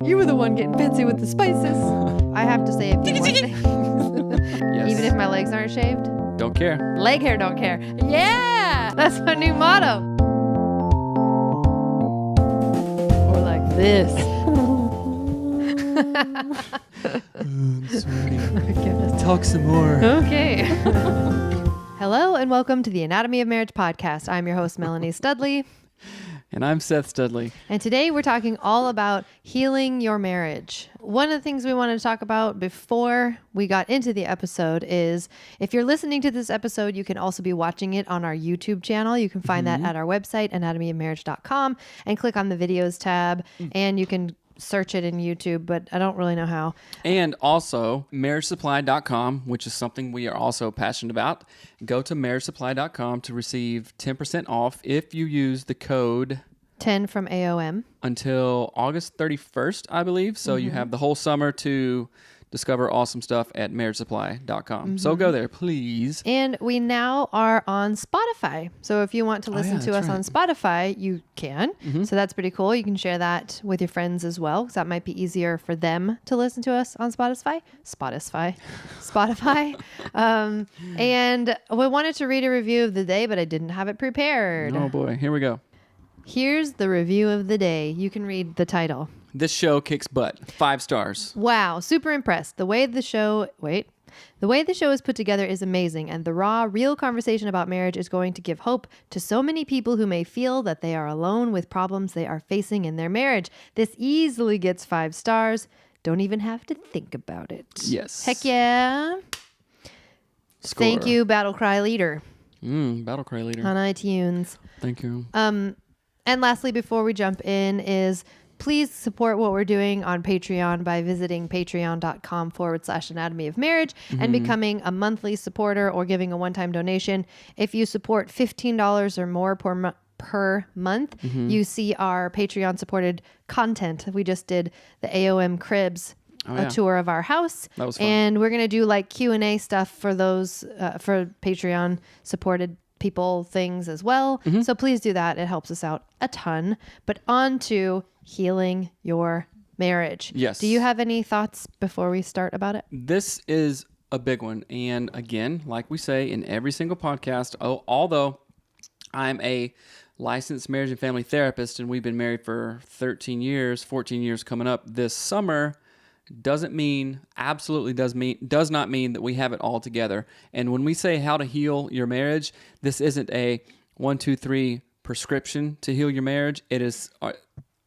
You were the one getting fancy with the spices. I have to say a few more things. Yes. Even if my legs aren't shaved. Don't care. Leg hair don't care. Yeah! That's my new motto. Or like this. Sorry. Talk some more. Okay. Hello and welcome to the Anatomy of Marriage podcast. I'm your host, Melanie Studley. And I'm Seth Studley. And today we're talking all about healing your marriage. One of the things we wanted to talk about before we got into the episode is if you're listening to this episode, you can also be watching it on our YouTube channel. You can find that at our website, anatomyofmarriage.com, and click on the videos tab, and you can search it in YouTube, but I don't really know how. And also marriagesupply.com, which is something we are also passionate about. Go to marriagesupply.com to receive 10% off if you use the code 10 from AOM until August 31st, I believe. So you have the whole summer to discover awesome stuff at marriagesupply.com. So go there, please. And we now are on Spotify. So if you want to listen to us on Spotify, you can. So that's pretty cool. You can share that with your friends as well, because that might be easier for them to listen to us on Spotify. And we wanted to read a review of the day, but I didn't have it prepared. Oh boy, here we go. Here's the review of the day. You can read the title. This show kicks butt. 5 stars. Wow, super impressed. The way the show is put together is amazing, and the raw, real conversation about marriage is going to give hope to so many people who may feel that they are alone with problems they are facing in their marriage. This easily gets 5 stars. Don't even have to think about it. Yes. Heck yeah. Score. Thank you, Battle Cry Leader. Battle Cry Leader. On iTunes. Thank you. And lastly, before we jump in is please support what we're doing on Patreon by visiting patreon.com/anatomy of marriage and becoming a monthly supporter or giving a one-time donation. If you support $15 or more per month, you see our Patreon supported content. We just did the AOM Cribs, a tour of our house. That was fun. And we're going to do like Q&A stuff for those, for Patreon supported people things as well. So please do that. It helps us out a ton. But on to healing your marriage. Yes. Do you have any thoughts before we start about it? This is a big one. And again, like we say in every single podcast, although I'm a licensed marriage and family therapist and we've been married for 13 years, 14 years coming up this summer, does not mean that we have it all together. And when we say how to heal your marriage, this isn't a 1, 2, 3 prescription to heal your marriage. It is,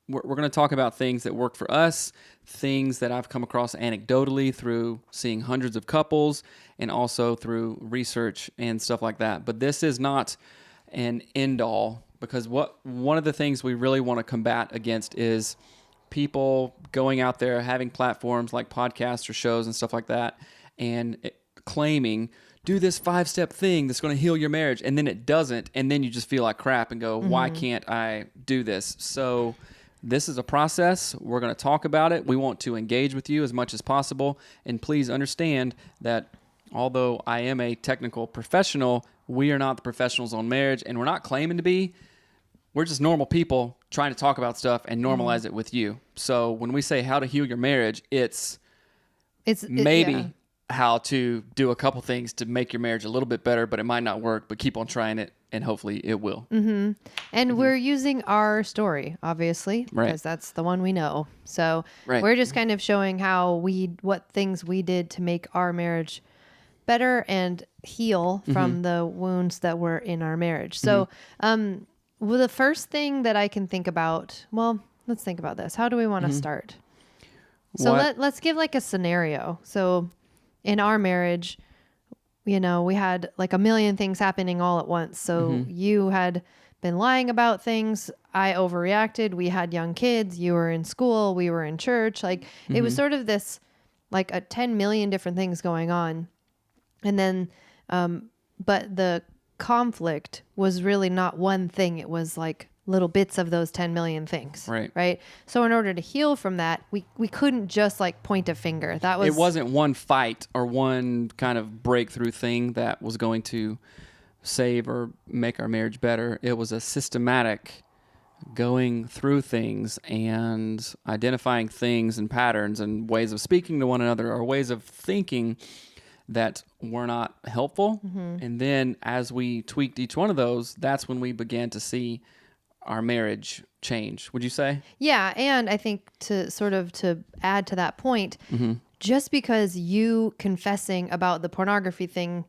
we're going to talk about things that work for us, things that I've come across anecdotally through seeing hundreds of couples and also through research and stuff like that. But this is not an end all, because one of the things we really want to combat against is people going out there having platforms like podcasts or shows and stuff like that and claiming, do this 5-step thing that's going to heal your marriage, and then it doesn't, and then you just feel like crap and go, why can't I do this? So this is a process. We're going to talk about it. We want to engage with you as much as possible, and please understand that although I am a technical professional, we are not the professionals on marriage, and we're not claiming to be. We're just normal people trying to talk about stuff and normalize it with you. So when we say how to heal your marriage, it's how to do a couple things to make your marriage a little bit better, but it might not work, but keep on trying it and hopefully it will. And we're using our story, obviously, because that's the one we know. So we're just kind of showing what things we did to make our marriage better and heal from the wounds that were in our marriage. So, well, the first thing that I can think about, let's think about this. How do we want to start? So let's give like a scenario. So in our marriage, we had like a million things happening all at once. So you had been lying about things. I overreacted. We had young kids. You were in school. We were in church. Like it was sort of this, like a 10 million different things going on. And then, but the conflict was really not one thing. It was like little bits of those 10 million things. Right. So in order to heal from that, we couldn't just like point a finger. It wasn't one fight or one kind of breakthrough thing that was going to save or make our marriage better. It was a systematic going through things and identifying things and patterns and ways of speaking to one another or ways of thinking that were not helpful. And then as we tweaked each one of those, that's when we began to see our marriage change. Would you say? Yeah. And I think to add to that point, just because you confessing about the pornography thing,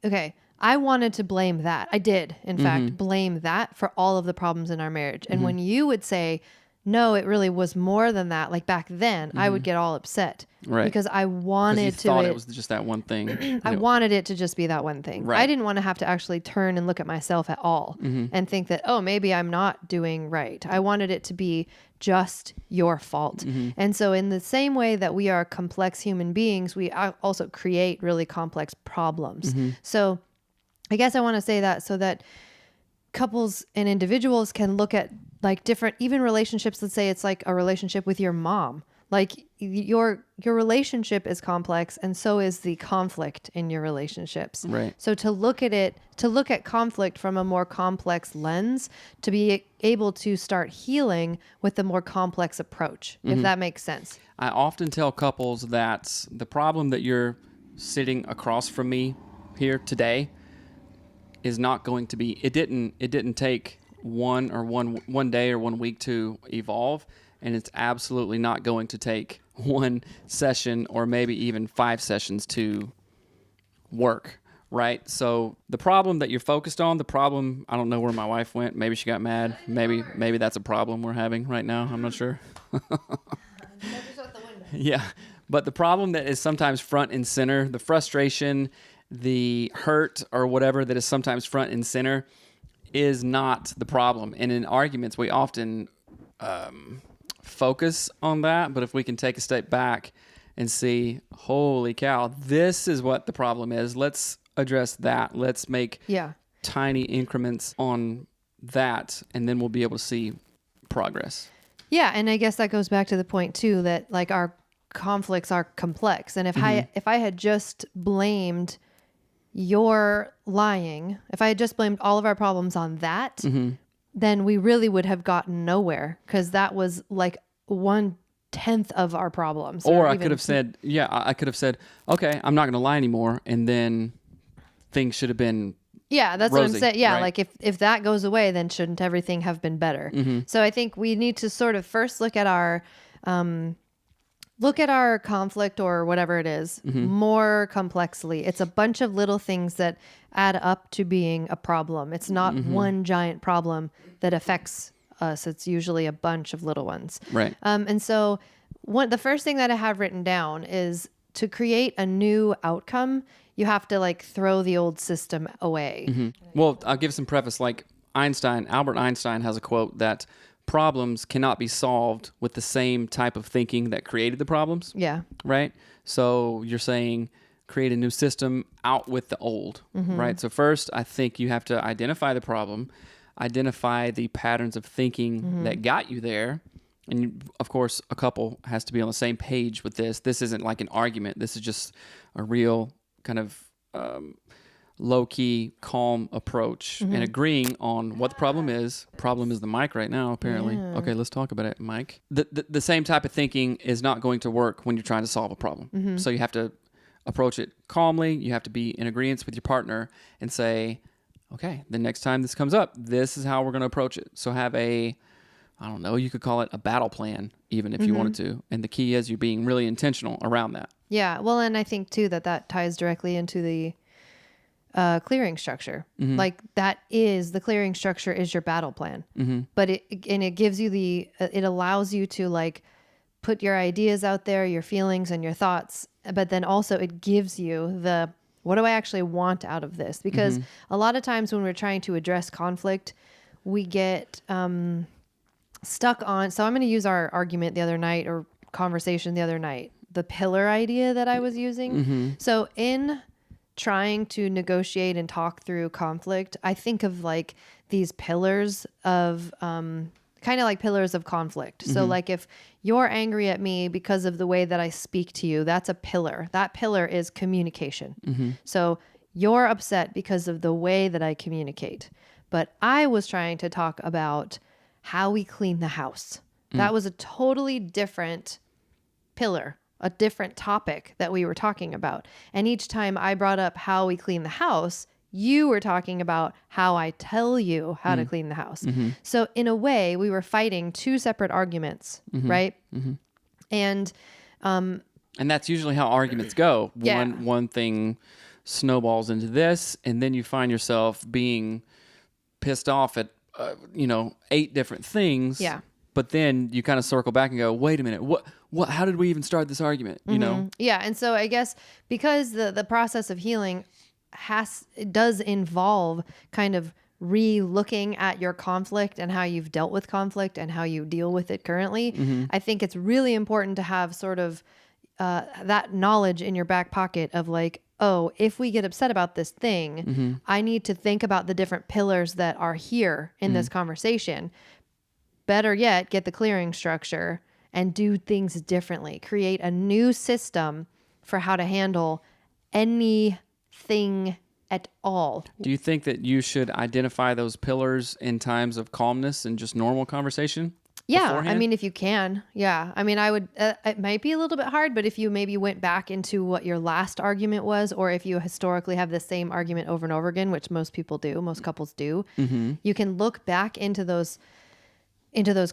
okay, I wanted to blame that. I did, in fact, blame that for all of the problems in our marriage. And when you would say, no, it really was more than that, like back then, I would get all upset. Right. Because I wanted to. Thought it was just that one thing. I wanted it to just be that one thing. Right. I didn't want to have to actually turn and look at myself at all and think that, oh, maybe I'm not doing right. I wanted it to be just your fault. And so in the same way that we are complex human beings, we also create really complex problems. So I guess I want to say that so that couples and individuals can look at like different, even relationships. Let's say it's like a relationship with your mom. Like your relationship is complex, and so is the conflict in your relationships. Right. So to look at conflict from a more complex lens, to be able to start healing with a more complex approach, if that makes sense. I often tell couples that the problem that you're sitting across from me here today is not going to be. It didn't take one day or 1 week to evolve. And it's absolutely not going to take one session or maybe even 5 sessions to work, right? So the problem that you're focused on, I don't know where my wife went. Maybe she got mad. Maybe that's a problem we're having right now. I'm not sure. Yeah. But the problem that is sometimes front and center, the frustration, the hurt or whatever that is sometimes front and center is not the problem. And in arguments, we often focus on that, but if we can take a step back and see, holy cow, this is what the problem is. Let's address that. Let's make tiny increments on that, and then we'll be able to see progress. Yeah, and I guess that goes back to the point too that like our conflicts are complex, and if I had just blamed your lying, if I had just blamed all of our problems on that, then we really would have gotten nowhere, because that was like 1/10 of our problems. Or I could have said, okay, I'm not going to lie anymore. And then things should have been that's rosy, what I'm saying. Yeah, right? like if that goes away, then shouldn't everything have been better? So I think we need to sort of first look at our conflict or whatever it is more complexly. It's a bunch of little things that add up to being a problem. It's not one giant problem that affects us. It's usually a bunch of little ones. Right. And so the first thing that I have written down is to create a new outcome, you have to like throw the old system away. Well, I'll give some preface. Like Albert Einstein has a quote that problems cannot be solved with the same type of thinking that created the problems. Yeah. Right? So you're saying create a new system, out with the old, right? So first, I think you have to identify the problem, identify the patterns of thinking that got you there. And of course, a couple has to be on the same page with this. This isn't like an argument. This is just a real kind of low-key, calm approach and agreeing on what the problem is. Problem is the mic right now, apparently. Yeah. Okay, let's talk about it, Mike. The same type of thinking is not going to work when you're trying to solve a problem. So you have to approach it calmly. You have to be in agreement with your partner and say, okay, the next time this comes up, this is how we're going to approach it. So have I don't know, you could call it a battle plan, even if you wanted to. And the key is you're being really intentional around that. Yeah. Well, and I think too that ties directly into the clearing structure. Like the clearing structure is your battle plan. But it gives you it allows you to like put your ideas out there, your feelings and your thoughts, but then also it gives you what do I actually want out of this? Because a lot of times when we're trying to address conflict, we get stuck on, so I'm going to use our argument the other night or conversation the other night, the pillar idea that I was using. So in trying to negotiate and talk through conflict, I think of like these pillars of kind of like pillars of conflict. So like if you're angry at me because of the way that I speak to you, that's a pillar. That pillar is communication. So you're upset because of the way that I communicate. but I was trying to talk about how we clean the house. That was a totally different pillar, a different topic that we were talking about. And each time I brought up how we clean the house, you were talking about how I tell you how to clean the house. So in a way, we were fighting two separate arguments, right? And that's usually how arguments go. One thing snowballs into this, and then you find yourself being pissed off at 8 different things. Yeah. But then you kind of circle back and go, wait a minute, what, how did we even start this argument? You know? Yeah. And so I guess because the process of healing does involve kind of re-looking at your conflict and how you've dealt with conflict and how you deal with it currently, I think it's really important to have sort of that knowledge in your back pocket of like, oh, if we get upset about this thing, I need to think about the different pillars that are here in this conversation. Better yet, get the clearing structure and do things differently. Create a new system for how to handle anything at all. Do you think that you should identify those pillars in times of calmness and just normal conversation? Yeah, beforehand? I mean, if you can, yeah. I mean, I would, it might be a little bit hard, but if you maybe went back into what your last argument was, or if you historically have the same argument over and over again, which most people do, most couples do, you can look back into those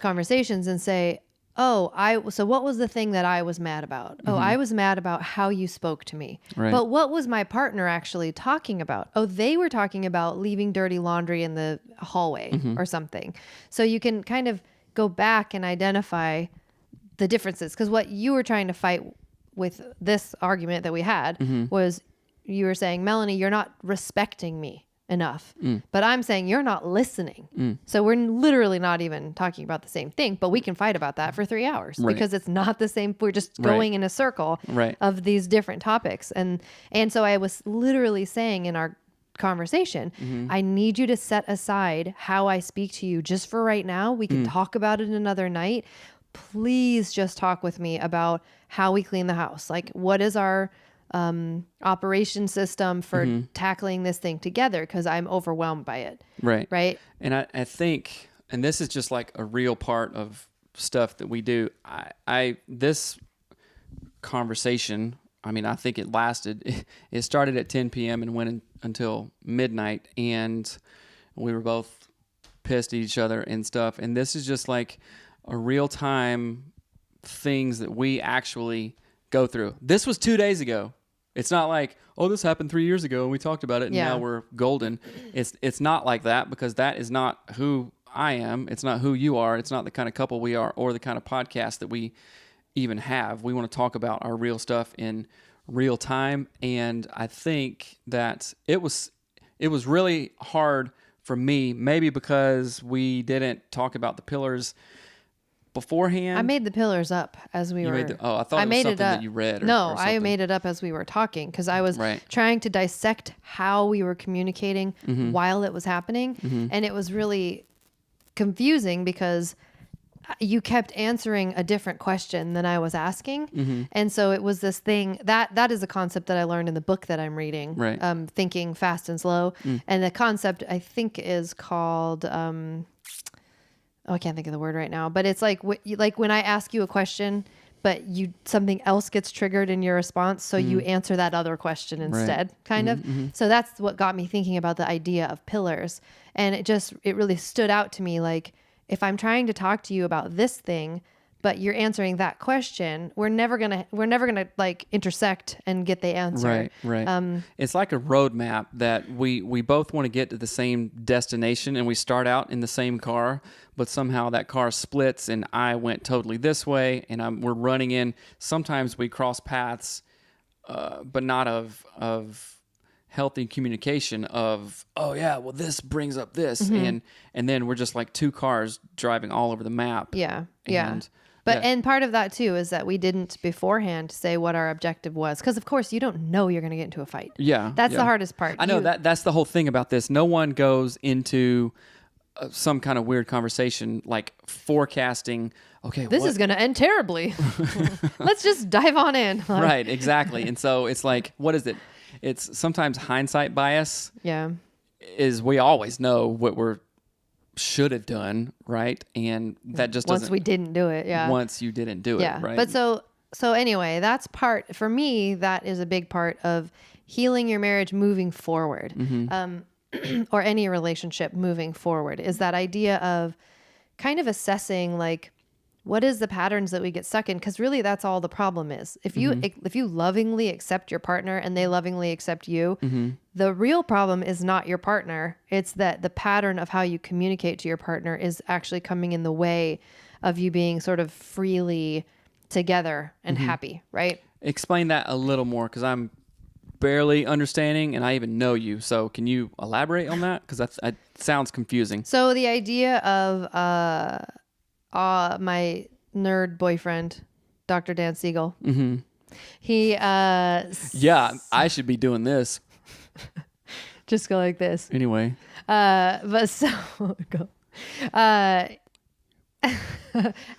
conversations and say, so what was the thing that I was mad about? Oh, I was mad about how you spoke to me. Right. But what was my partner actually talking about? Oh, they were talking about leaving dirty laundry in the hallway or something. So you can kind of go back and identify the differences. Because what you were trying to fight with this argument that we had was you were saying, Melanie, you're not respecting me enough. But I'm saying you're not listening. So we're literally not even talking about the same thing, but we can fight about that for 3 hours because it's not the same. We're just going in a circle of these different topics. And so I was literally saying in our conversation, I need you to set aside how I speak to you just for right now. We can talk about it another night. Please just talk with me about how we clean the house. Like, what is our operation system for tackling this thing together? Because I'm overwhelmed by it. Right. And I think, and this is just like a real part of stuff that we do. This conversation, I mean, I think it started at 10 p.m. and went until midnight, and we were both pissed at each other and stuff. And this is just like a real time things that we actually go through. This was 2 days ago. It's not like, oh, this happened 3 years ago and we talked about it and now we're golden. It's not like that, because that is not who I am. It's not who you are. It's not the kind of couple we are or the kind of podcast that we even have. We want to talk about our real stuff in real time. And I think that it was really hard for me, maybe because we didn't talk about the pillars beforehand. I made the pillars up as we were. I thought it was something that you read. No, or I made it up as we were talking, because I was trying to dissect how we were communicating while it was happening. And it was really confusing because you kept answering a different question than I was asking. And so it was this thing that is a concept that I learned in the book that I'm reading, Thinking Fast and Slow. And the concept I think is called, I can't think of the word right now, but it's like when I ask you a question, but something else gets triggered in your response, so you answer that other question instead, kind of. So that's what got me thinking about the idea of pillars, and it really stood out to me. Like, if I'm trying to talk to you about this thing, but you're answering that question, we're never gonna like intersect and get the answer. Right. It's like a roadmap that we both want to get to the same destination, and we start out in the same car, but somehow that car splits, and I went totally this way, and we're running in. Sometimes we cross paths, but not of healthy communication of, oh yeah, well this brings up this, and then we're just like two cars driving all over the map. And part of that too is that we didn't beforehand say what our objective was, because of course you don't know you're going to get into a fight. That's the hardest part. I know that's the whole thing about this. No one goes into some kind of weird conversation like forecasting, okay, this is going to end terribly. Let's just dive on in. Right, exactly. And so it's like, what is it? It's sometimes hindsight bias. Yeah. is we always know what we're should have done, right? And that just doesn't. Once we didn't do it, yeah. Once you didn't do it, right? But so anyway, that's part, for me, that is a big part of healing your marriage moving forward, or any relationship moving forward, is that idea of kind of assessing, like, what is the patterns that we get stuck in? Because really, that's all the problem is. If you lovingly accept your partner and they lovingly accept you, the real problem is not your partner. It's that the pattern of how you communicate to your partner is actually coming in the way of you being sort of freely together and happy, right? Explain that a little more, because I'm barely understanding, and I even know you. So can you elaborate on that? Because that sounds confusing. So the idea of my nerd boyfriend, Dr. Dan Siegel. He yeah, I should be doing this. Just go like this. Anyway. But so go.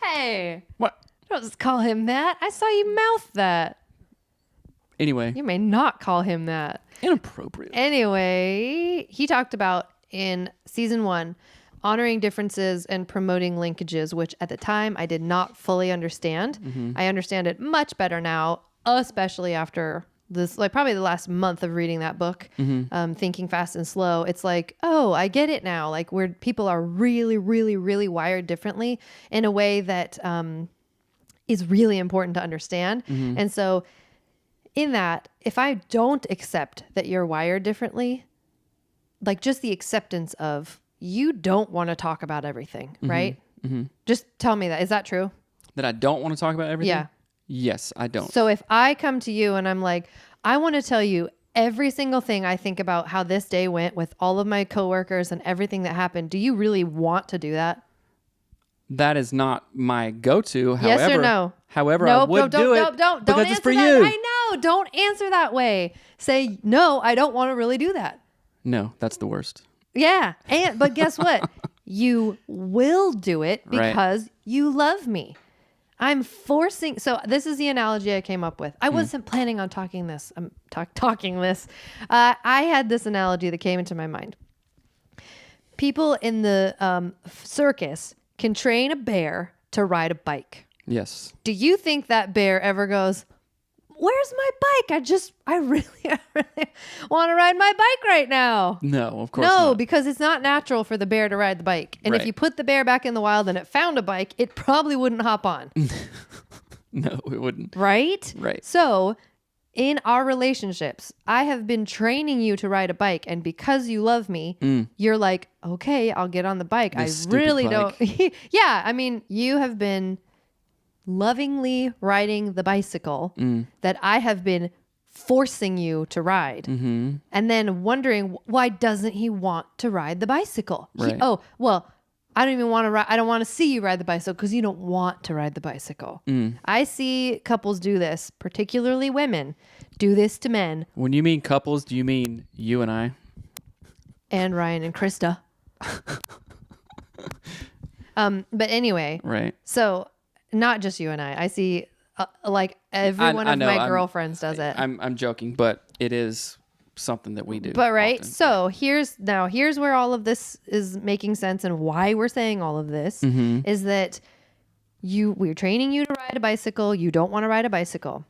Hey. What? Don't just call him that. I saw you mouth that. Anyway. You may not call him that. Inappropriate. Anyway, he talked about in season 1 honoring differences and promoting linkages, which at the time I did not fully understand. I understand it much better now, especially after this, like probably the last month of reading that book, Thinking Fast and Slow. It's like, oh, I get it now. Like, where people are really, really, really wired differently in a way that is really important to understand. And so in that, if I don't accept that you're wired differently, like just the acceptance of, you don't want to talk about everything, right? Just tell me that. Is that true? That I don't want to talk about everything? Yeah. Yes, I don't. So if I come to you and I'm like, I want to tell you every single thing I think about how this day went with all of my coworkers and everything that happened, do you really want to do that? That is not my go-to. Yes however, or no? However, I would do it don't because it's answer for that. you. I know. Don't answer that way. Say, no, I don't want to really do that. No, that's the worst. Yeah. But guess what? You will do it because you love me. I'm forcing. So this is the analogy I came up with. I wasn't planning on talking this. I'm talking this. I had this analogy that came into my mind. People in the circus can train a bear to ride a bike. Yes. Do you think that bear ever goes, where's my bike? I really want to ride my bike right now. No, of course not. No, because it's not natural for the bear to ride the bike. And if you put the bear back in the wild and it found a bike, it probably wouldn't hop on. No, it wouldn't. Right? Right. So in our relationships, I have been training you to ride a bike. And because you love me, you're like, okay, I'll get on the bike. This I really bike. don't. Yeah. I mean, you have been lovingly riding the bicycle that I have been forcing you to ride, and then wondering, why doesn't he want to ride the bicycle? Right. I don't even want to ride. I don't want to see you ride the bicycle because you don't want to ride the bicycle. I see couples do this, particularly women do this to men. When you mean couples, do you mean you and I? And Ryan and Krista. But anyway. Right. So not just you and I see like every one of my girlfriends does it. I'm joking, but it is something that we do. But right. Often. So here's where all of this is making sense and why we're saying all of this is that we're training you to ride a bicycle. You don't want to ride a bicycle.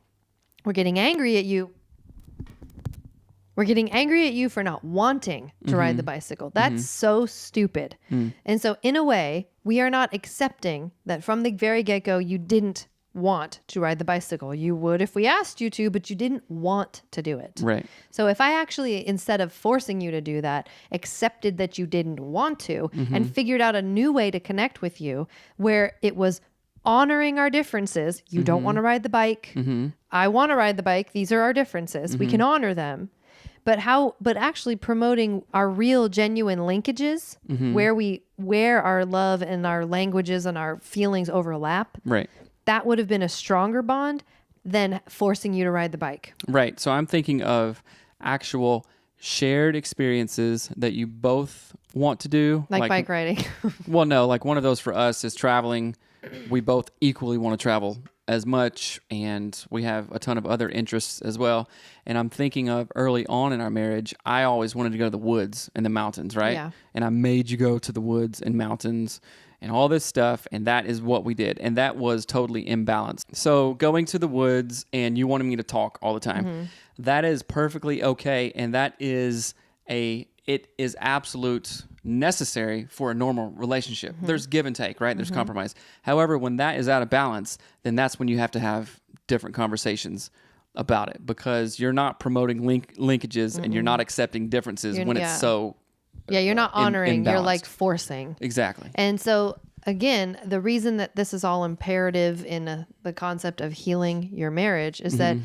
We're getting angry at you. We're getting angry at you for not wanting to ride the bicycle. That's so stupid. And so in a way, we are not accepting that from the very get-go, you didn't want to ride the bicycle. You would if we asked you to, but you didn't want to do it. Right. So if I actually, instead of forcing you to do that, accepted that you didn't want to and figured out a new way to connect with you where it was honoring our differences. You don't want to ride the bike. I want to ride the bike. These are our differences. We can honor them. But actually promoting our real genuine linkages where our love and our languages and our feelings overlap. Right. That would have been a stronger bond than forcing you to ride the bike. Right. So I'm thinking of actual shared experiences that you both want to do. Like bike riding. Well, no, like one of those for us is traveling. We both equally want to travel as much, and we have a ton of other interests as well. And I'm thinking of early on in our marriage, I always wanted to go to the woods and the mountains, right? Yeah. And I made you go to the woods and mountains and all this stuff, and that is what we did. And that was totally imbalanced. So going to the woods and you wanted me to talk all the time, that is perfectly okay, and that is it is absolute necessary for a normal relationship. There's give and take, right? There's compromise. However, when that is out of balance, then that's when you have to have different conversations about it, because you're not promoting linkages and you're not accepting differences when it's so you're not honoring, you're like forcing. Exactly. And so again, the reason that this is all imperative in the concept of healing your marriage is that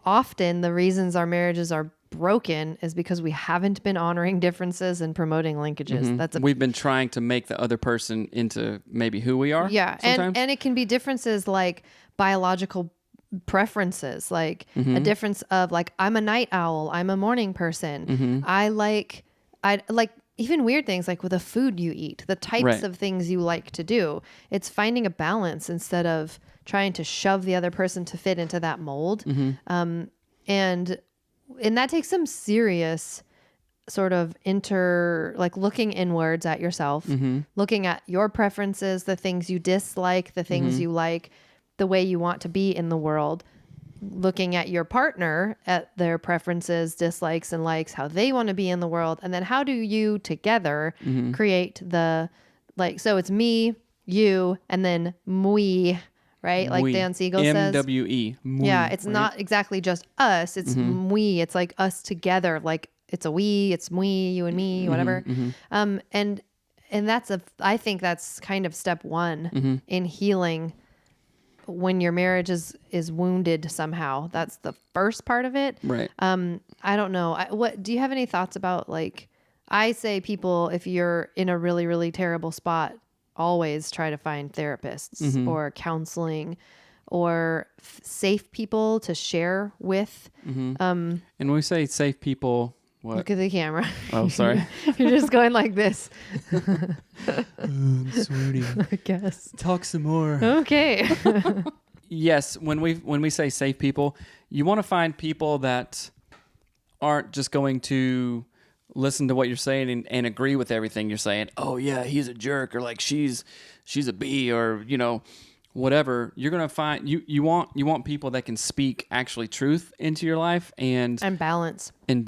often the reasons our marriages are broken is because we haven't been honoring differences and promoting linkages. We've been trying to make the other person into maybe who we are. Yeah. Sometimes. And it can be differences like biological preferences, like a difference of like, I'm a night owl, I'm a morning person. I like even weird things like with the food you eat, the types of things you like to do. It's finding a balance instead of trying to shove the other person to fit into that mold. And that takes some serious sort of looking inwards at yourself, looking at your preferences, the things you dislike, the things you like, the way you want to be in the world, looking at your partner, at their preferences, dislikes, and likes, how they want to be in the world. And then how do you together create so it's me, you, and then we, right? Like Dan Siegel says. MWE. Yeah, it's not exactly just us. It's we. It's like us together. Like it's a we, it's we, you and me, whatever. And that's I think that's kind of step one in healing when your marriage is wounded somehow. That's the first part of it. Right. I don't know. What do you have any thoughts about, like, I say people, if you're in a really, really terrible spot, always try to find therapists or counseling or safe people to share with. And when we say safe people, what? Look at the camera. Oh, sorry. You're just going like this. I'm sweating. I guess. Talk some more. Okay. Yes, when we say safe people, you want to find people that aren't just going to listen to what you're saying and agree with everything you're saying. Oh yeah, he's a jerk, or like she's a bee, or whatever. You're gonna find you want people that can speak actually truth into your life and balance. And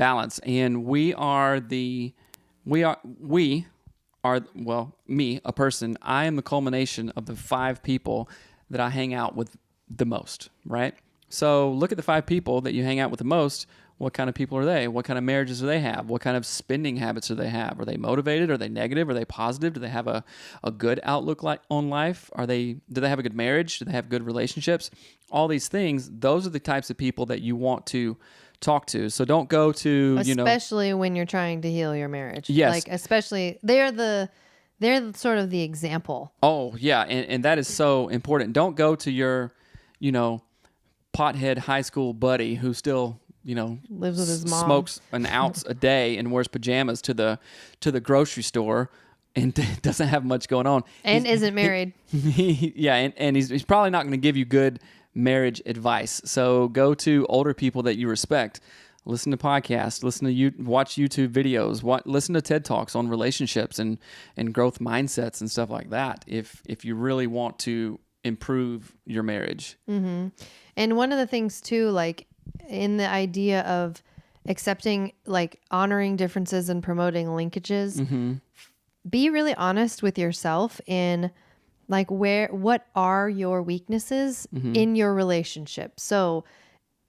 me, a person. I am the culmination of the 5 people that I hang out with the most. Right. So look at the 5 people that you hang out with the most. What kind of people are they? What kind of marriages do they have? What kind of spending habits do they have? Are they motivated? Are they negative? Are they positive? Do they have a good outlook on life? Do they have a good marriage? Do they have good relationships? All these things, those are the types of people that you want to talk to. So don't go to, especially when you're trying to heal your marriage. Yes. Like, especially they're sort of the example. Oh, yeah. And that is so important. Don't go to your, pothead high school buddy who still, lives with his mom, smokes an ounce a day and wears pajamas to the grocery store and doesn't have much going on and isn't married. And he's probably not going to give you good marriage advice. So go to older people that you respect. Listen to podcasts, watch YouTube videos, listen to TED Talks on relationships and growth mindsets and stuff like that if you really want to improve your marriage. And one of the things too, like in the idea of accepting, like honoring differences and promoting linkages, be really honest with yourself in like what are your weaknesses in your relationship. So,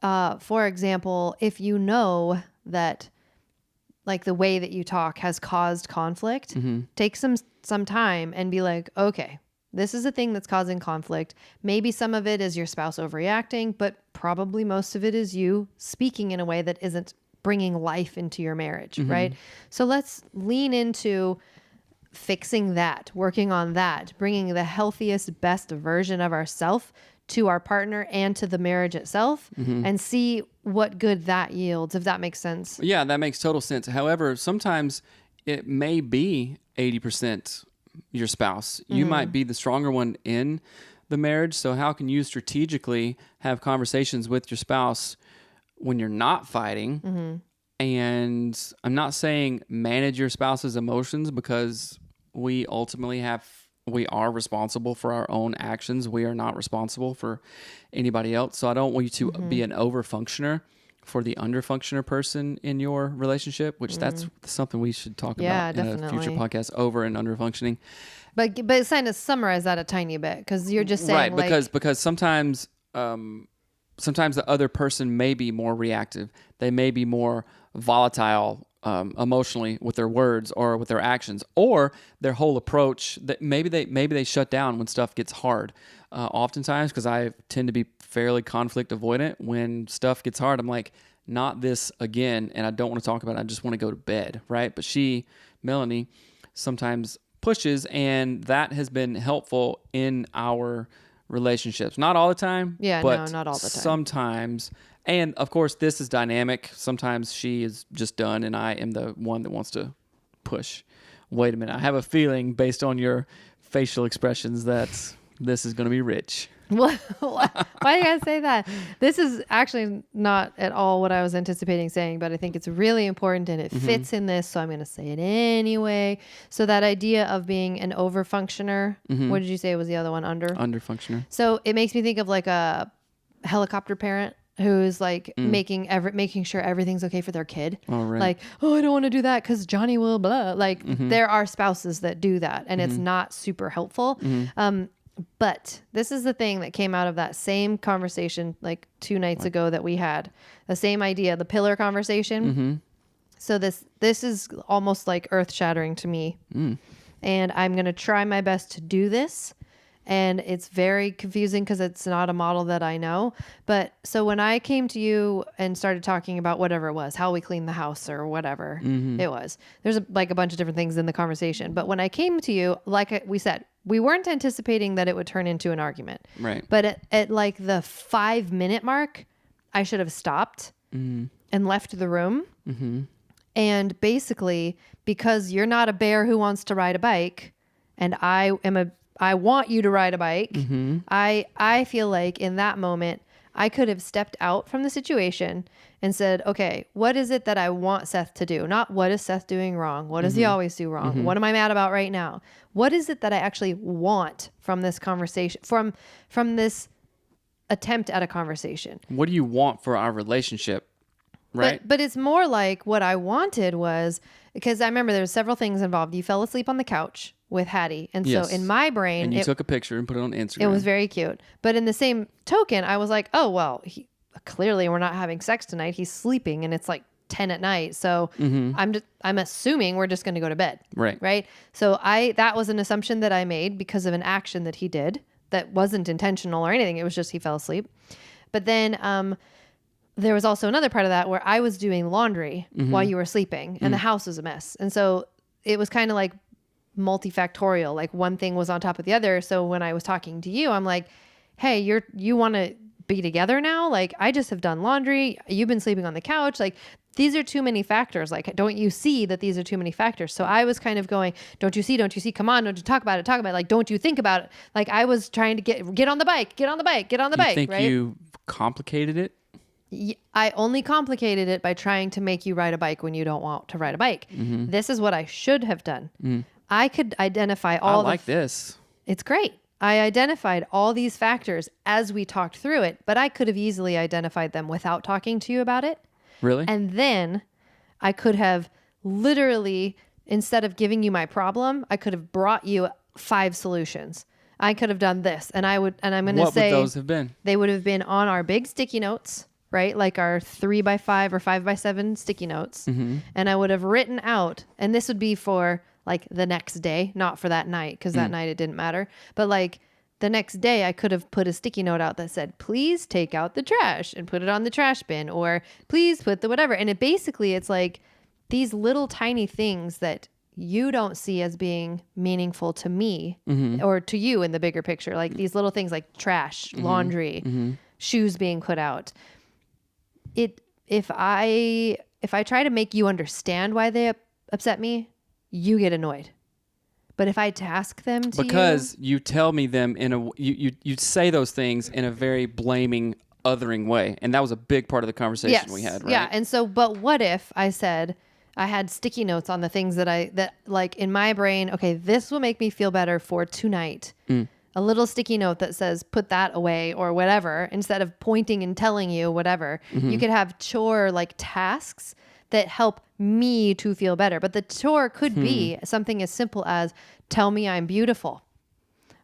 for example, if you know that like the way that you talk has caused conflict, take some time and be like, okay, this is a thing that's causing conflict. Maybe some of it is your spouse overreacting, but probably most of it is you speaking in a way that isn't bringing life into your marriage, right? So let's lean into fixing that, working on that, bringing the healthiest, best version of ourselves to our partner and to the marriage itself, and see what good that yields, if that makes sense. Yeah, that makes total sense. However, sometimes it may be 80% your spouse. You might be the stronger one in the marriage. So how can you strategically have conversations with your spouse when you're not fighting? Mm-hmm. And I'm not saying manage your spouse's emotions, because we ultimately we are responsible for our own actions. We are not responsible for anybody else. So I don't want you to be an over-functioner for the under-functioner person in your relationship, which that's something we should talk about in a future podcast, over and under-functioning. But it's kind of summarize that a tiny bit, because you're just saying, right? Because sometimes the other person may be more reactive. They may be more volatile emotionally with their words or with their actions, or their whole approach, that maybe they shut down when stuff gets hard. Oftentimes, because I tend to be fairly conflict avoidant, when stuff gets hard, I'm like, not this again, and I don't want to talk about it. I just want to go to bed, right? But Melanie, sometimes pushes, and that has been helpful in our relationships. Not all the time. Yeah, but no, not all the time. Sometimes. And of course, this is dynamic. Sometimes she is just done, and I am the one that wants to push. Wait a minute. I have a feeling, based on your facial expressions, that this is going to be rich. Why do you guys say that? This is actually not at all what I was anticipating saying, but I think it's really important, and it fits in this, so I'm going to say it anyway. So that idea of being an over-functioner, what did you say was the other one? Under-functioner. So it makes me think of like a helicopter parent who's like making sure everything's okay for their kid. Oh, right. Like, I don't want to do that because Johnny will blah. Like there are spouses that do that, and it's not super helpful. But this is the thing that came out of that same conversation like 2 nights ago that we had. The same idea, the pillar conversation. So this is almost like earth-shattering to me. And I'm going to try my best to do this. And it's very confusing because it's not a model that I know. But so when I came to you and started talking about whatever it was, how we clean the house or whatever it was, there's a bunch of different things in the conversation. But when I came to you, like we said, we weren't anticipating that it would turn into an argument. Right. But at like the 5-minute mark, I should have stopped and left the room. And basically, because you're not a bear who wants to ride a bike, and I want you to ride a bike. I feel like in that moment, I could have stepped out from the situation and said, okay, what is it that I want Seth to do? Not what is Seth doing wrong? What does he always do wrong? What am I mad about right now? What is it that I actually want from this conversation, from this attempt at a conversation? What do you want for our relationship? Right. But it's more like what I wanted was, because I remember there were several things involved. You fell asleep on the couch with Hattie. And so in my brain, and you took a picture and put it on Instagram. It was very cute. But in the same token, I was like, oh, well, clearly we're not having sex tonight. He's sleeping and it's like 10 at night. So I'm assuming we're just going to go to bed. Right. So that was an assumption that I made because of an action that he did that wasn't intentional or anything. It was just he fell asleep. But then, there was also another part of that where I was doing laundry while you were sleeping and the house was a mess. And so it was kind of like multifactorial, like one thing was on top of the other. So when I was talking to you, I'm like, hey, you want to be together now? Like, I just have done laundry. You've been sleeping on the couch. Like, these are too many factors. Like, don't you see that these are too many factors? So I was kind of going, don't you see? Come on, don't you talk about it? Like, don't you think about it? Like, I was trying to get on the bike, You think right? You complicated it? I only complicated it by trying to make you ride a bike when you don't want to ride a bike. This is what I should have done. I could identify all this. It's great. I identified all these factors as we talked through it, but I could have easily identified them without talking to you about it. Really? And then I could have literally, instead of giving you my problem, I could have brought you 5 solutions. I could have done this, and I'm going to say, what would those have been? They would have been on our big sticky notes. Right? Like our 3x5 or 5x7 sticky notes. And I would have written out, and this would be for like the next day, not for that night, because that night it didn't matter. But like the next day, I could have put a sticky note out that said, please take out the trash and put it on the trash bin, or please put the whatever. And it's like these little tiny things that you don't see as being meaningful to me or to you in the bigger picture. Like these little things like trash, laundry, shoes being put out. If I try to make you understand why they upset me, you get annoyed. But if I task them to because you tell me them in a you say those things in a very blaming, othering way, and that was a big part of the conversation we had, right? Yeah, and so, but what if I said I had sticky notes on the things that like in my brain, okay, this will make me feel better for tonight. A little sticky note that says put that away or whatever, instead of pointing and telling you whatever. You could have chore like tasks that help me to feel better. But the chore could be something as simple as tell me I'm beautiful.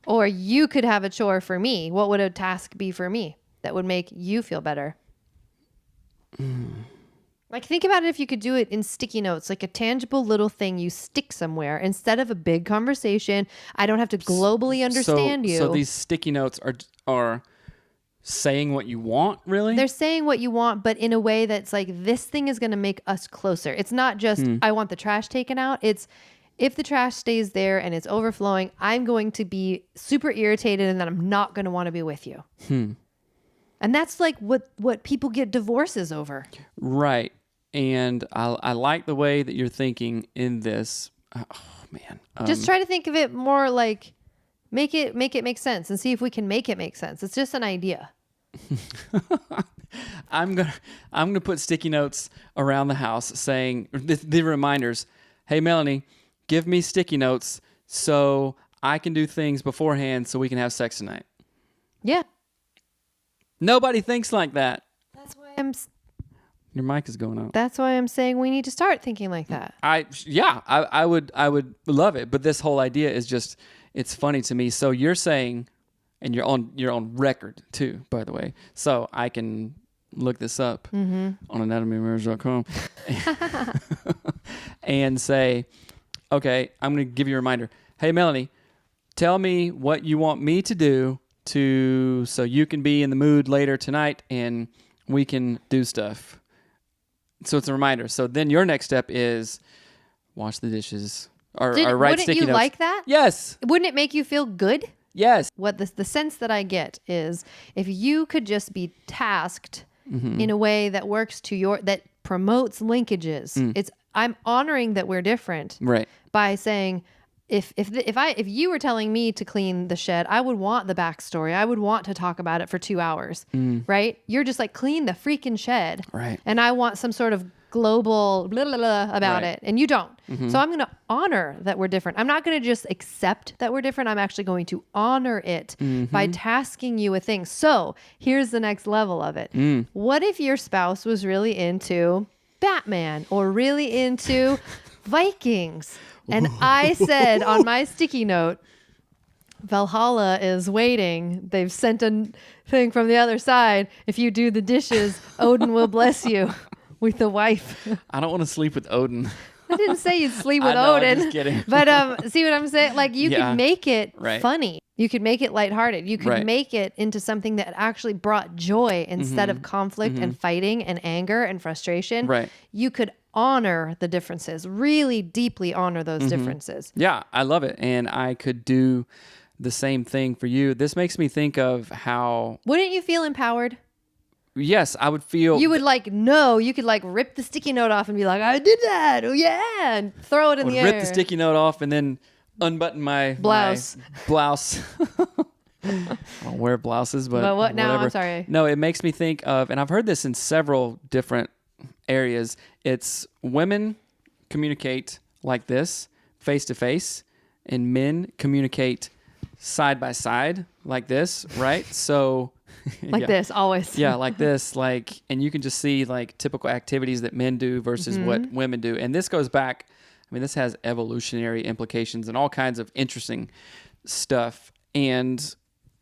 Or you could have a chore for me. What would a task be for me that would make you feel better? Like, think about it if you could do it in sticky notes, like a tangible little thing you stick somewhere instead of a big conversation. I don't have to globally understand you. So these sticky notes are saying what you want, really? They're saying what you want, but in a way that's like, this thing is going to make us closer. It's not just, I want the trash taken out. It's, if the trash stays there and it's overflowing, I'm going to be super irritated and then I'm not going to want to be with you. And that's like what people get divorces over. Right. And I like the way that you're thinking in this. Oh, man. Just try to think of it more like, make it make sense and see if we can make it make sense. It's just an idea. I'm gonna put sticky notes around the house saying the reminders. Hey, Melanie, give me sticky notes so I can do things beforehand so we can have sex tonight. Yeah. Nobody thinks like that. That's why Your mic is going out. That's why I'm saying we need to start thinking like that. I would love it, but this whole idea is just, it's funny to me. So you're saying, and you're on record too, by the way. So I can look this up on anatomyofmarriage.com and say, okay, I'm going to give you a reminder. Hey, Melanie, tell me what you want me to do so you can be in the mood later tonight and we can do stuff. So it's a reminder. So then your next step is wash the dishes or write sticky notes. Wouldn't you like that? Yes. Wouldn't it make you feel good? Yes. What the sense that I get is if you could just be tasked in a way that works that promotes linkages. I'm honoring that we're different, right? By saying, if you were telling me to clean the shed, I would want the backstory. I would want to talk about it for 2 hours, right? You're just like, clean the freaking shed, right? And I want some sort of global blah, blah, blah about it, and you don't. So I'm going to honor that we're different. I'm not going to just accept that we're different. I'm actually going to honor it by tasking you a thing. So here's the next level of it. What if your spouse was really into Batman or really into Vikings? And I said on my sticky note, Valhalla is waiting. They've sent a thing from the other side. If you do the dishes, Odin will bless you with a wife. I don't want to sleep with Odin. I didn't say you'd sleep with Odin. I'm just kidding. But see what I'm saying? Like, you could make it right. funny. You could make it lighthearted. You could right. make it into something that actually brought joy instead of conflict and fighting and anger and frustration. Right. You could honor the differences, really deeply honor those differences. Yeah, I love it. And I could do the same thing for you. This makes me think of how... Wouldn't you feel empowered? Yes, I would feel... You would you could rip the sticky note off and be like, I did that. Oh yeah. And throw it in the air. Rip the sticky note off and then unbutton my blouse. I don't wear blouses, but what now? Whatever. I'm sorry. No, it makes me think of, and I've heard this in several different areas. It's women communicate like this, face to face, and men communicate side by side like this, right? So like this always. Yeah, like this, and you can just see typical activities that men do versus what women do. And this goes back, this has evolutionary implications and all kinds of interesting stuff. And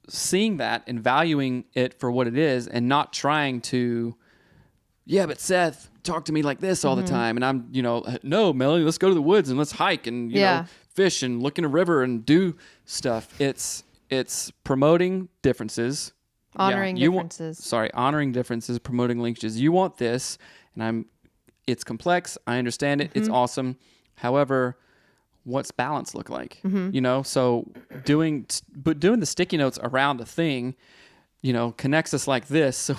seeing that and valuing it for what it is and not trying to, but Seth, talk to me like this all the time. And I'm, no, Melanie, let's go to the woods and let's hike and, fish and look in a river and do stuff. It's promoting differences. Honoring differences. Honoring differences, promoting linkages. You want this, and it's complex. I understand it. It's awesome. However, what's balance look like? So doing the sticky notes around the thing, connects us like this,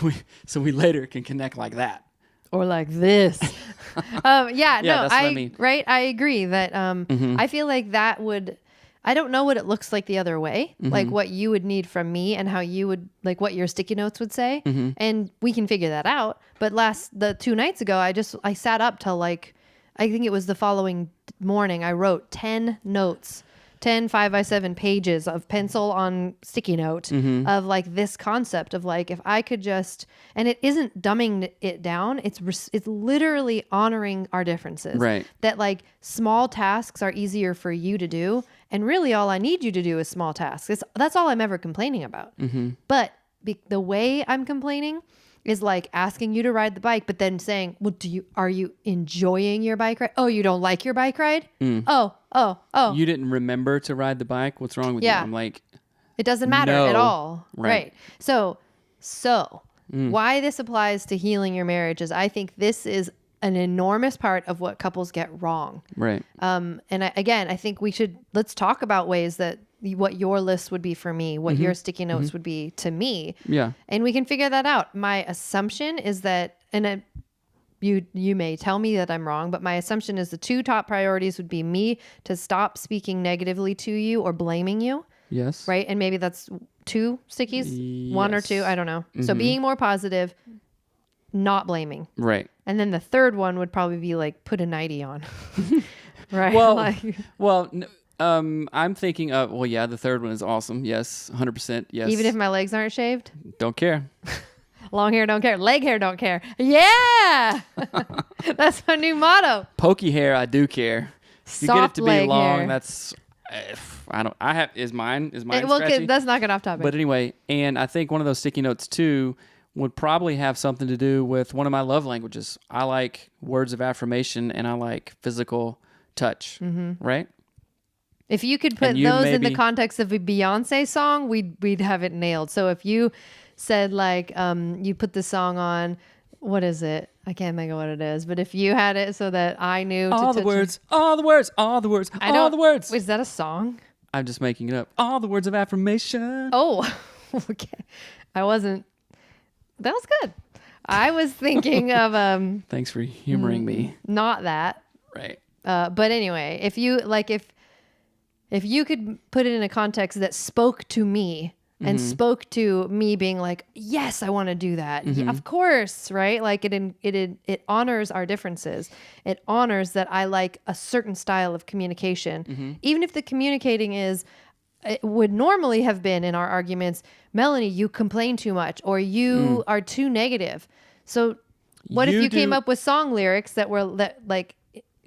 so we later can connect like that. Or like this. That's what I mean. Right? I agree that I feel like that would I don't know what it looks like the other way, like what you would need from me and how you would, like what your sticky notes would say. And we can figure that out. But the 2 nights ago, I sat up till like, I think it was the following morning. I wrote 10 notes, 10 5x7 pages of pencil on sticky note of like this concept of like, if I could just, and it isn't dumbing it down. It's literally honoring our differences. Right. That like small tasks are easier for you to do. And really all I need you to do is small tasks. That's all I'm ever complaining about. But the way I'm complaining is like asking you to ride the bike, but then saying, well, are you enjoying your bike ride? Oh, you don't like your bike ride? Oh. You didn't remember to ride the bike? What's wrong with you? I'm like, it doesn't matter at all. Right. So why this applies to healing your marriage is I think this is an enormous part of what couples get wrong. Right. And I think let's talk about ways that what your list would be for me, what your sticky notes would be to me. Yeah. And we can figure that out. My assumption is that, and you may tell me that I'm wrong, but my assumption is the 2 top priorities would be me to stop speaking negatively to you or blaming you. Yes. Right. And maybe that's 2 stickies, yes. 1 or 2. I don't know. So being more positive, not blaming. Right. And then the third one would probably be like, put a nightie on. Right. I'm thinking of, the third one is awesome. Yes. 100%. Yes. Even if my legs aren't shaved? Don't care. Long hair, don't care. Leg hair, don't care. Yeah. That's my new motto. Pokey hair, I do care. If you get it to be long, hair. That's, is mine scratchy? Let's knock it off topic. But anyway, and I think one of those sticky notes too would probably have something to do with one of my love languages. I like words of affirmation and I like physical touch, right? If you could put those in the context of a Beyonce song, we'd have it nailed. So if you said like, you put the song on, what is it? I can't think of what it is, but if you had it so that I knew all the words. Is that a song? I'm just making it up. All the words of affirmation. Oh, okay. That was good. I was thinking of thanks for humoring me. Not that. Right. But anyway, if you could put it in a context that spoke to me and spoke to me being like, yes, I want to do that. Yeah, of course, right? Like it honors our differences. It honors that I like a certain style of communication, even if the communicating it would normally have been in our arguments, Melanie, you complain too much or you are too negative. So what if you came up with song lyrics that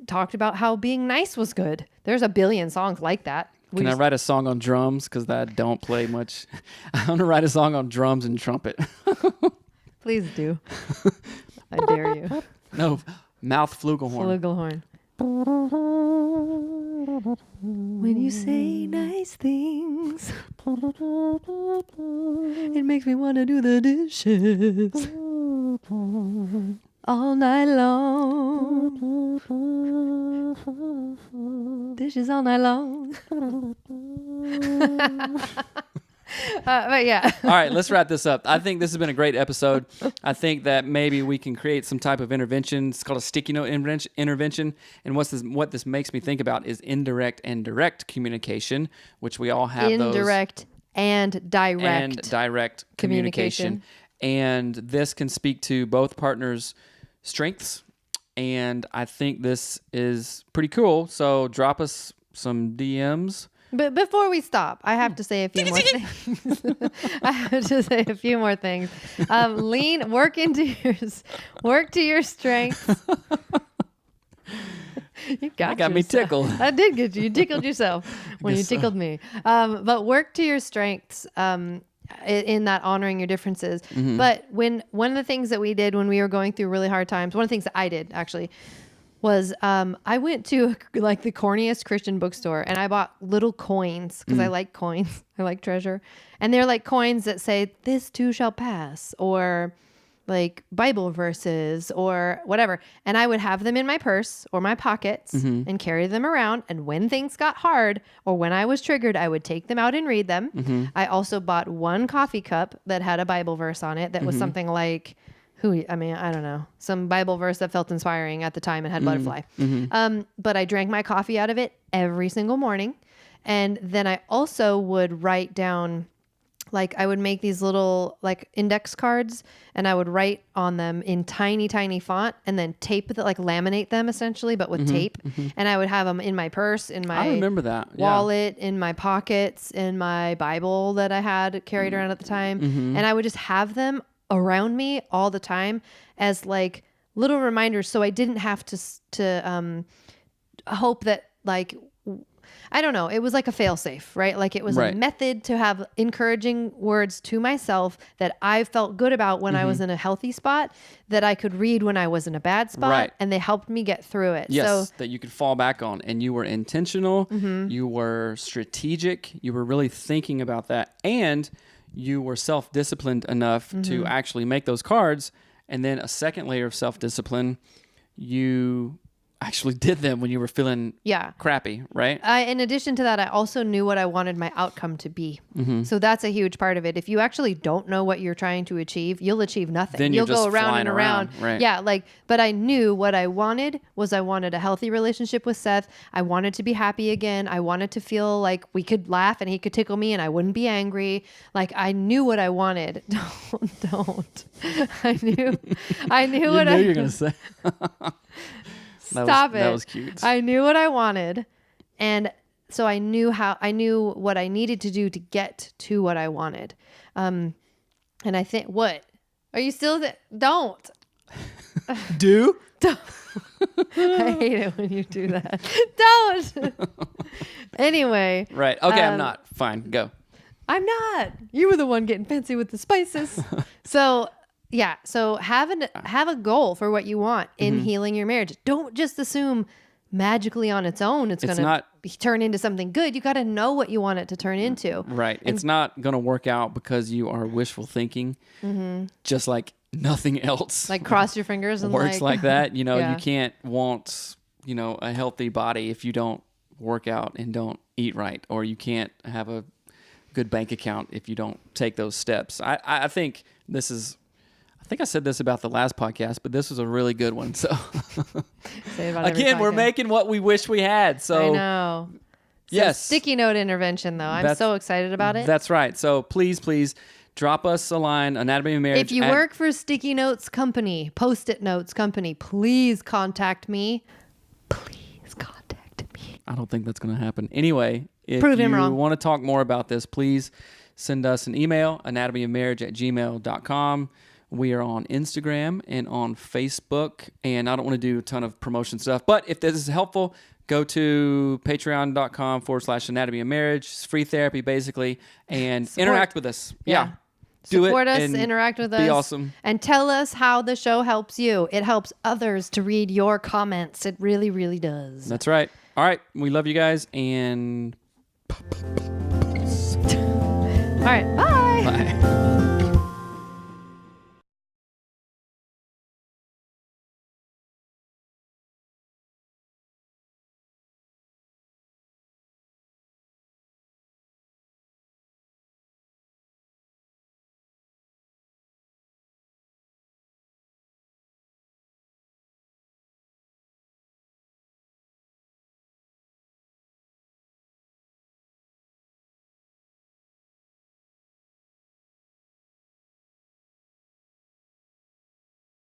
talked about how being nice was good? There's a billion songs like that. Can I write a song on drums? Because I don't play much. I want to write a song on drums and trumpet. Please do. I dare you. No, mouth flugelhorn. Flugelhorn. When you say nice things, it makes me want to do the dishes all night long. Dishes all night long. But yeah. All right, let's wrap this up. I think this has been a great episode. I think that maybe we can create some type of intervention. It's called a sticky note intervention. And what this makes me think about is indirect and direct communication, which we all have indirect and direct. And direct communication. And this can speak to both partners' strengths. And I think this is pretty cool. So drop us some DMs. But before we stop, I have to say a few more things. I have to say a few more things. Work to your strengths. That got me tickled. I did get you. You tickled yourself when you tickled me. But work to your strengths in that honoring your differences. But one of the things that we did when we were going through really hard times, one of the things that I did actually was I went to like the corniest Christian bookstore and I bought little coins because I like coins. I like treasure. And they're like coins that say, this too shall pass, or like Bible verses or whatever. And I would have them in my purse or my pockets and carry them around. And when things got hard or when I was triggered, I would take them out and read them. I also bought one coffee cup that had a Bible verse on it that was something like, I don't know, some Bible verse that felt inspiring at the time and had butterfly. But I drank my coffee out of it every single morning. And then I also would write down, like I would make these little like index cards and I would write on them in tiny, tiny font and then tape it, like laminate them essentially, but with tape. And I would have them in my purse, in my I remember that. wallet, in my pockets, in my Bible that I had carried around at the time. And I would just have them around me all the time as like little reminders. So I didn't have to hope that like, I don't know. It was like a fail-safe, right? Like it was a method to have encouraging words to myself that I felt good about when I was in a healthy spot, that I could read when I was in a bad spot, and they helped me get through it. Yes, so, that you could fall back on. And you were intentional, you were strategic, you were really thinking about that, and you were self-disciplined enough to actually make those cards. And then a second layer of self-discipline, you actually did them when you were feeling crappy, right? In addition to that, I also knew what I wanted my outcome to be. So that's a huge part of it. If you actually don't know what you're trying to achieve, you'll achieve nothing. Then you'll just go around and around. Right. Yeah, but I knew what I wanted was I wanted a healthy relationship with Seth. I wanted to be happy again. I wanted to feel like we could laugh and he could tickle me and I wouldn't be angry. Like I knew what I wanted. Don't. I knew what you're going to say. Stop it. That was cute. I knew what I wanted. And so I knew what I needed to do to get to what I wanted. And I think, what? Are you still don't. Do? Don't. I hate it when you do that. Don't. Anyway. Right. Okay, I'm not. Fine. Go. I'm not. You were the one getting fancy with the spices. So yeah. So have a goal for what you want in healing your marriage. Don't just assume magically on its own it's going to turn into something good. You got to know what you want it to turn into. Right. And it's not going to work out because you are wishful thinking. Just like nothing else. Like cross your fingers and works like that. You know, you can't want, a healthy body if you don't work out and don't eat right, or you can't have a good bank account if you don't take those steps. I think I said this about the last podcast, but this was a really good one. So again, we're making what we wish we had. So I know. Yes. Sticky note intervention though. I'm so excited about it. That's right. So please drop us a line, Anatomy of Marriage. If you work for Sticky Notes Company, Post-it Notes Company, please contact me. Please contact me. I don't think that's going to happen. Anyway, if Prove him wrong. you want to talk more about this, please send us an email, anatomyofmarriage@gmail.com. We are on Instagram and on Facebook, and I don't want to do a ton of promotion stuff, but if this is helpful, go to patreon.com/anatomy of marriage. It's free therapy, basically, and interact with us. Yeah. Support us, interact with us. Be awesome. And tell us how the show helps you. It helps others to read your comments. It really, really does. That's right. All right. We love you guys, and all right. Bye. Bye.